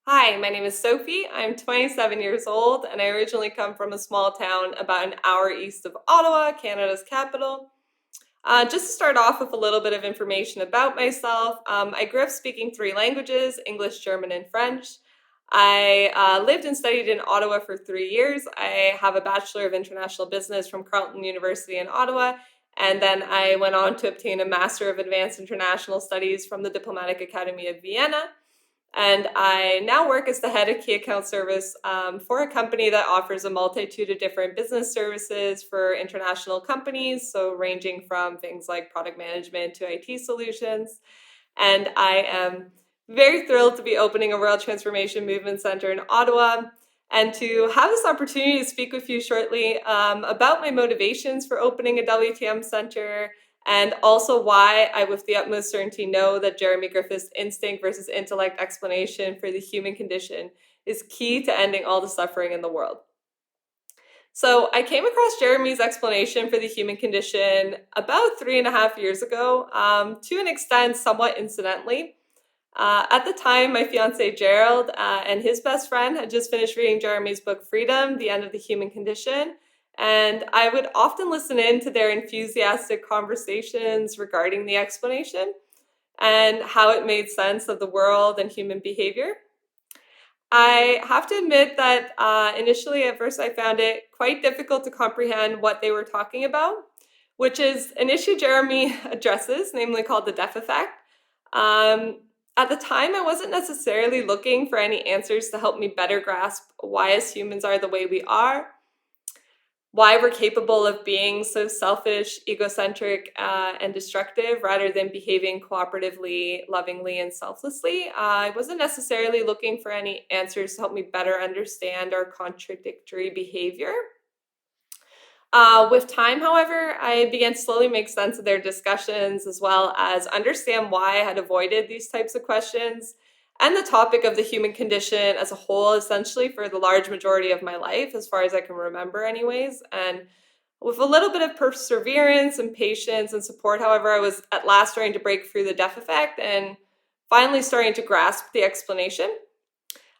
Hi, my name is Sophie. I'm 27 years old and I originally come from a small town about an hour east of Ottawa, Canada's capital. Just to start off with a little bit of information about myself, I grew up speaking three languages, English, German, and French. I lived and studied in Ottawa for 3 years. I have a Bachelor of International Business from Carleton University in Ottawa, and then I went on to obtain a Master of Advanced International Studies from the Diplomatic Academy of Vienna. And I now work as the head of key account service for a company that offers a multitude of different business services for international companies, so ranging from things like product management to IT solutions. And I am very thrilled to be opening a World Transformation Movement Center in Ottawa and to have this opportunity to speak with you shortly about my motivations for opening a WTM Center, and also why I with the utmost certainty know that Jeremy Griffith's instinct versus intellect explanation for the human condition is key to ending all the suffering in the world. So I came across Jeremy's explanation for the human condition about 3.5 years ago, to an extent somewhat incidentally. At the time, my fiance Gerald and his best friend had just finished reading Jeremy's book Freedom, The End of the Human Condition, and I would often listen in to their enthusiastic conversations regarding the explanation and how it made sense of the world and human behavior. I have to admit that initially, at first, I found it quite difficult to comprehend what they were talking about, which is an issue Jeremy addresses, namely called the death effect. At the time, I wasn't necessarily looking for any answers to help me better grasp why as humans are the way we are, why we're capable of being so selfish, egocentric, and destructive rather than behaving cooperatively, lovingly, and selflessly. I wasn't necessarily looking for any answers to help me better understand our contradictory behavior. With time, however, I began to slowly make sense of their discussions as well as understand why I had avoided these types of questions and the topic of the human condition as a whole, essentially for the large majority of my life, as far as I can remember, anyways. And with a little bit of perseverance and patience and support, however, I was at last starting to break through the death effect and finally starting to grasp the explanation.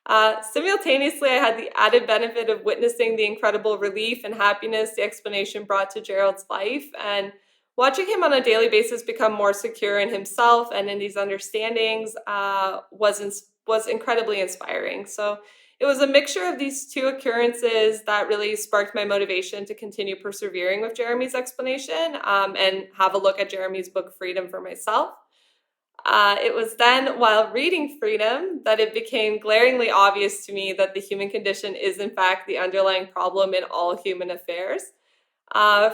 Simultaneously, I had the added benefit of witnessing the incredible relief and happiness the explanation brought to Gerald's life, and watching him on a daily basis become more secure in himself and in these understandings was incredibly inspiring. So it was a mixture of these two occurrences that really sparked my motivation to continue persevering with Jeremy's explanation and have a look at Jeremy's book Freedom for myself. It was then, while reading Freedom, that it became glaringly obvious to me that the human condition is, in fact, the underlying problem in all human affairs.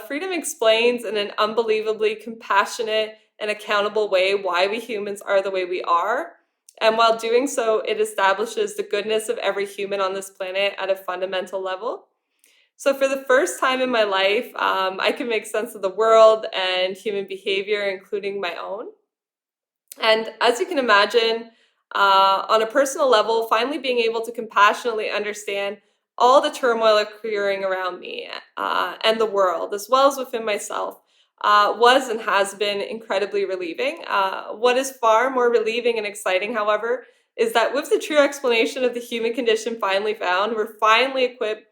Freedom explains in an unbelievably compassionate and accountable way why we humans are the way we are. And while doing so, it establishes the goodness of every human on this planet at a fundamental level. So for the first time in my life, I can make sense of the world and human behavior, including my own. And as you can imagine, on a personal level, finally being able to compassionately understand all the turmoil occurring around me and the world, as well as within myself, was and has been incredibly relieving. What is far more relieving and exciting, however, is that with the true explanation of the human condition finally found, we're finally equipped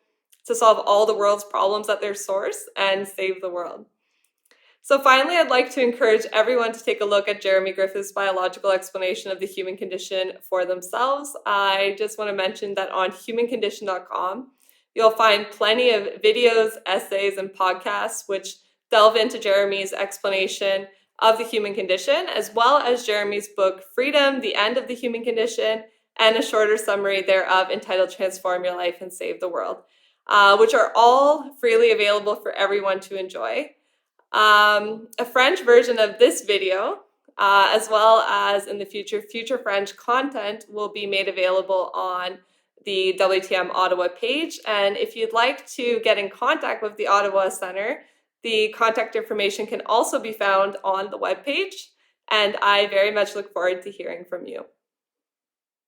to solve all the world's problems at their source and save the world. So finally, I'd like to encourage everyone to take a look at Jeremy Griffith's biological explanation of the human condition for themselves. I just want to mention that on 𝐏𝐚𝐫𝐚𝐼𝐻.com, you'll find plenty of videos, essays, and podcasts which delve into Jeremy's explanation of the human condition, as well as Jeremy's book Freedom, The End of the Human Condition, and a shorter summary thereof entitled Transform Your Life and Save the World, which are all freely available for everyone to enjoy. A French version of this video, as well as in the future French content, will be made available on the WTM Ottawa page. And if you'd like to get in contact with the Ottawa Center, the contact information can also be found on the webpage. And I very much look forward to hearing from you.